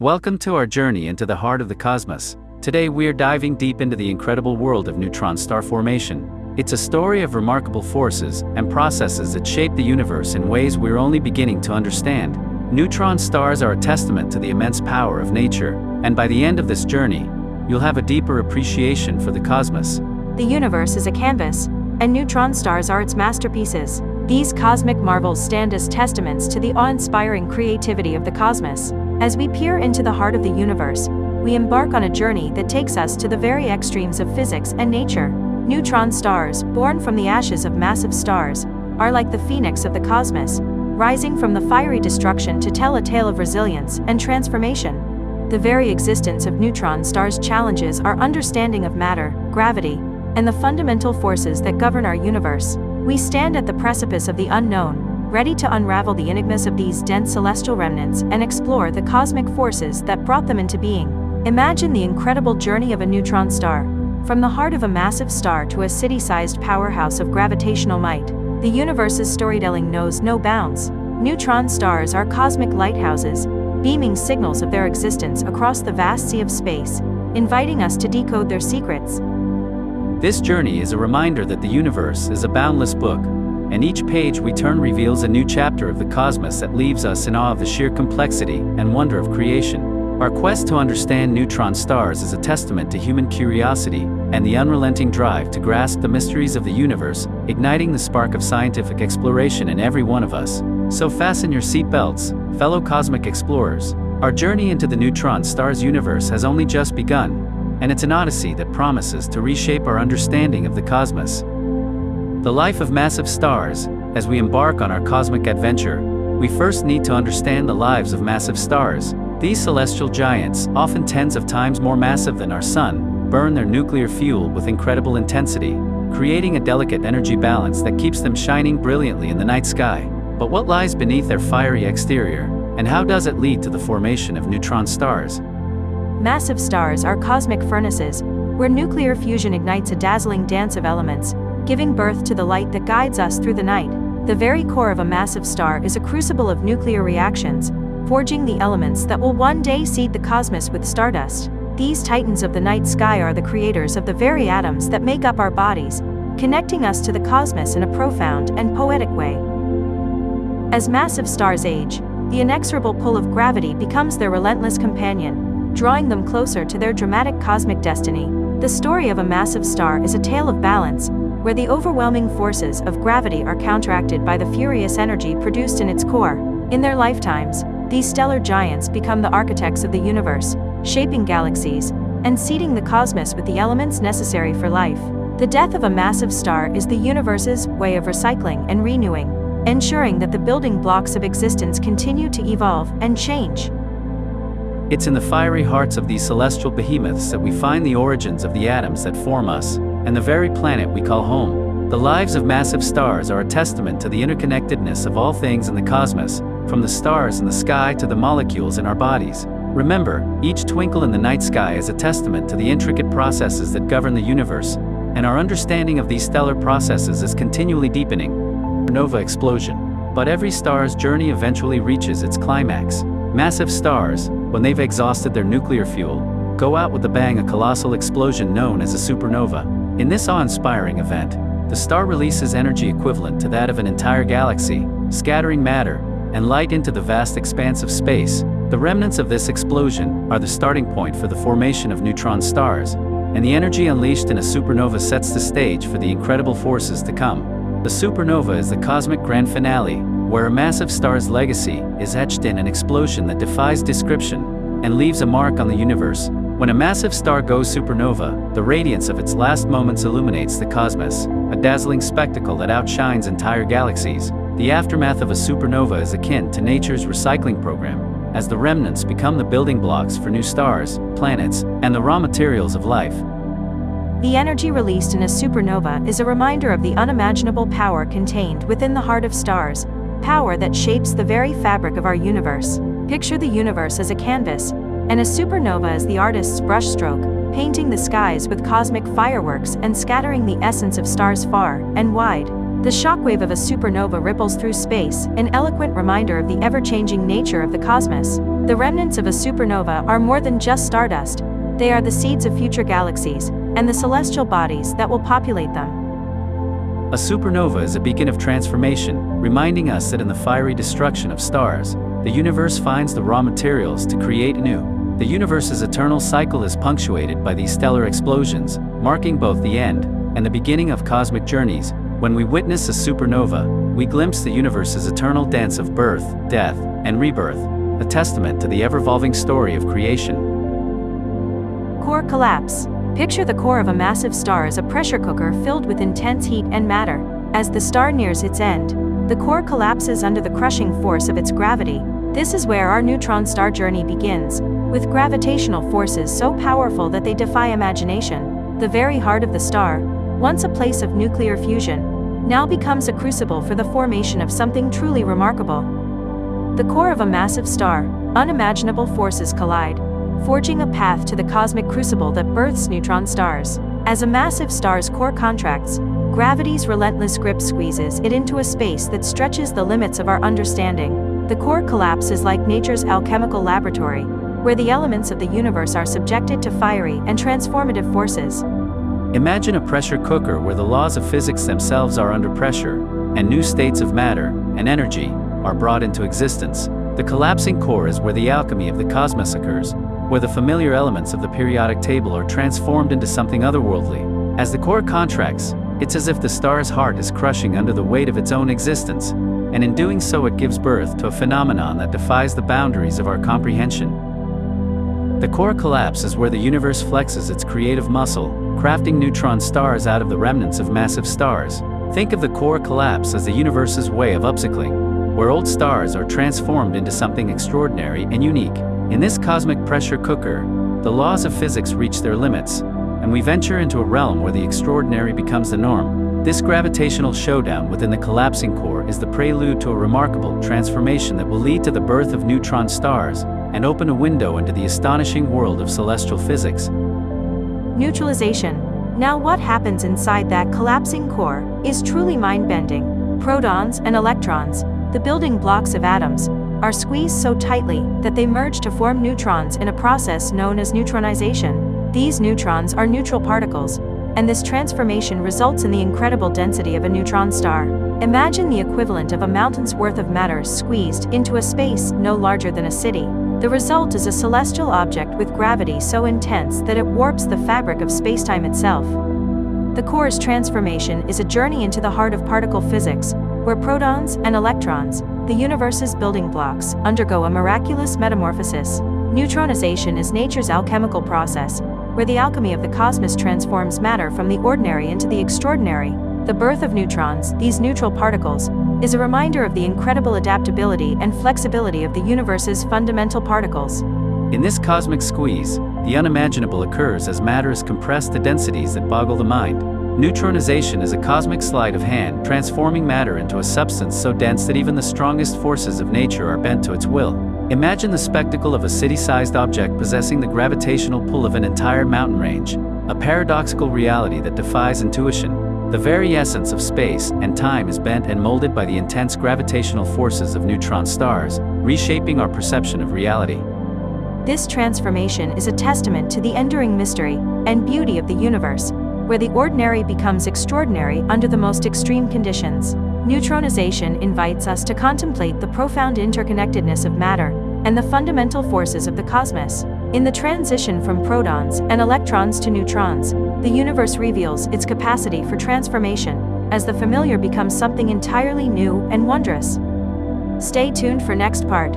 Welcome to our journey into the heart of the cosmos. Today we are diving deep into the incredible world of neutron star formation. It's a story of remarkable forces and processes that shape the universe in ways we're only beginning to understand. Neutron stars are a testament to the immense power of nature, and by the end of this journey, you'll have a deeper appreciation for the cosmos. The universe is a canvas, and neutron stars are its masterpieces. These cosmic marvels stand as testaments to the awe-inspiring creativity of the cosmos. As we peer into the heart of the universe, we embark on a journey that takes us to the very extremes of physics and nature. Neutron stars, born from the ashes of massive stars, are like the phoenix of the cosmos, rising from the fiery destruction to tell a tale of resilience and transformation. The very existence of neutron stars challenges our understanding of matter, gravity, and the fundamental forces that govern our universe. We stand at the precipice of the unknown, ready to unravel the enigmas of these dense celestial remnants and explore the cosmic forces that brought them into being. Imagine the incredible journey of a neutron star. From the heart of a massive star to a city-sized powerhouse of gravitational might, the universe's storytelling knows no bounds. Neutron stars are cosmic lighthouses, beaming signals of their existence across the vast sea of space, inviting us to decode their secrets. This journey is a reminder that the universe is a boundless book, and each page we turn reveals a new chapter of the cosmos that leaves us in awe of the sheer complexity and wonder of creation. Our quest to understand neutron stars is a testament to human curiosity and the unrelenting drive to grasp the mysteries of the universe, igniting the spark of scientific exploration in every one of us. So fasten your seatbelts, fellow cosmic explorers. Our journey into the neutron stars universe has only just begun, and it's an odyssey that promises to reshape our understanding of the cosmos. The life of massive stars. As we embark on our cosmic adventure, we first need to understand the lives of massive stars. These celestial giants, often tens of times more massive than our sun, burn their nuclear fuel with incredible intensity, creating a delicate energy balance that keeps them shining brilliantly in the night sky. But what lies beneath their fiery exterior, and how does it lead to the formation of neutron stars? Massive stars are cosmic furnaces, where nuclear fusion ignites a dazzling dance of elements, giving birth to the light that guides us through the night. The very core of a massive star is a crucible of nuclear reactions, forging the elements that will one day seed the cosmos with stardust. These titans of the night sky are the creators of the very atoms that make up our bodies, connecting us to the cosmos in a profound and poetic way. As massive stars age, the inexorable pull of gravity becomes their relentless companion, drawing them closer to their dramatic cosmic destiny. The story of a massive star is a tale of balance, where the overwhelming forces of gravity are counteracted by the furious energy produced in its core. In their lifetimes, these stellar giants become the architects of the universe, shaping galaxies, and seeding the cosmos with the elements necessary for life. The death of a massive star is the universe's way of recycling and renewing, ensuring that the building blocks of existence continue to evolve and change. It's in the fiery hearts of these celestial behemoths that we find the origins of the atoms that form us, and the very planet we call home. The lives of massive stars are a testament to the interconnectedness of all things in the cosmos, from the stars in the sky to the molecules in our bodies. Remember, each twinkle in the night sky is a testament to the intricate processes that govern the universe, and our understanding of these stellar processes is continually deepening. Supernova explosion. But every star's journey eventually reaches its climax. Massive stars, when they've exhausted their nuclear fuel, go out with a bang, a colossal explosion known as a supernova. In this awe-inspiring event, the star releases energy equivalent to that of an entire galaxy, scattering matter and light into the vast expanse of space. The remnants of this explosion are the starting point for the formation of neutron stars, and the energy unleashed in a supernova sets the stage for the incredible forces to come. The supernova is the cosmic grand finale, where a massive star's legacy is etched in an explosion that defies description and leaves a mark on the universe. When a massive star goes supernova, the radiance of its last moments illuminates the cosmos, a dazzling spectacle that outshines entire galaxies. The aftermath of a supernova is akin to nature's recycling program, as the remnants become the building blocks for new stars, planets, and the raw materials of life. The energy released in a supernova is a reminder of the unimaginable power contained within the heart of stars, power that shapes the very fabric of our universe. Picture the universe as a canvas, and a supernova as the artist's brushstroke, painting the skies with cosmic fireworks and scattering the essence of stars far and wide. The shockwave of a supernova ripples through space, an eloquent reminder of the ever-changing nature of the cosmos. The remnants of a supernova are more than just stardust. They are the seeds of future galaxies, and the celestial bodies that will populate them. A supernova is a beacon of transformation, reminding us that in the fiery destruction of stars, the universe finds the raw materials to create anew. The universe's eternal cycle is punctuated by these stellar explosions, marking both the end and the beginning of cosmic journeys. When we witness a supernova, we glimpse the universe's eternal dance of birth, death, and rebirth, a testament to the ever-evolving story of creation. Core collapse. Picture the core of a massive star as a pressure cooker filled with intense heat and matter. As the star nears its end, the core collapses under the crushing force of its gravity. This is where our neutron star journey begins, with gravitational forces so powerful that they defy imagination. The very heart of the star, once a place of nuclear fusion, now becomes a crucible for the formation of something truly remarkable. The core of a massive star, unimaginable forces collide, forging a path to the cosmic crucible that births neutron stars. As a massive star's core contracts, gravity's relentless grip squeezes it into a space that stretches the limits of our understanding. The core collapse is like nature's alchemical laboratory, where the elements of the universe are subjected to fiery and transformative forces. Imagine a pressure cooker where the laws of physics themselves are under pressure, and new states of matter and energy are brought into existence. The collapsing core is where the alchemy of the cosmos occurs, where the familiar elements of the periodic table are transformed into something otherworldly. As the core contracts, it's as if the star's heart is crushing under the weight of its own existence, and in doing so it gives birth to a phenomenon that defies the boundaries of our comprehension. The core collapse is where the universe flexes its creative muscle, crafting neutron stars out of the remnants of massive stars. Think of the core collapse as the universe's way of upcycling, where old stars are transformed into something extraordinary and unique. In this cosmic pressure cooker, the laws of physics reach their limits, and we venture into a realm where the extraordinary becomes the norm. This gravitational showdown within the collapsing core is the prelude to a remarkable transformation that will lead to the birth of neutron stars and open a window into the astonishing world of celestial physics. Neutralization. Now what happens inside that collapsing core is truly mind-bending. Protons and electrons, the building blocks of atoms, are squeezed so tightly that they merge to form neutrons in a process known as neutronization. These neutrons are neutral particles, and this transformation results in the incredible density of a neutron star. Imagine the equivalent of a mountain's worth of matter squeezed into a space no larger than a city. The result is a celestial object with gravity so intense that it warps the fabric of spacetime itself. The core's transformation is a journey into the heart of particle physics, where protons and electrons, the universe's building blocks, undergo a miraculous metamorphosis. Neutronization is nature's alchemical process, where the alchemy of the cosmos transforms matter from the ordinary into the extraordinary. The birth of neutrons, these neutral particles, is a reminder of the incredible adaptability and flexibility of the universe's fundamental particles. In this cosmic squeeze, the unimaginable occurs as matter is compressed to densities that boggle the mind. Neutronization is a cosmic sleight of hand, transforming matter into a substance so dense that even the strongest forces of nature are bent to its will. Imagine the spectacle of a city-sized object possessing the gravitational pull of an entire mountain range, a paradoxical reality that defies intuition. The very essence of space and time is bent and molded by the intense gravitational forces of neutron stars, reshaping our perception of reality. This transformation is a testament to the enduring mystery and beauty of the universe, where the ordinary becomes extraordinary under the most extreme conditions. Neutronization invites us to contemplate the profound interconnectedness of matter and the fundamental forces of the cosmos. In the transition from protons and electrons to neutrons, the universe reveals its capacity for transformation, as the familiar becomes something entirely new and wondrous. Stay tuned for next part.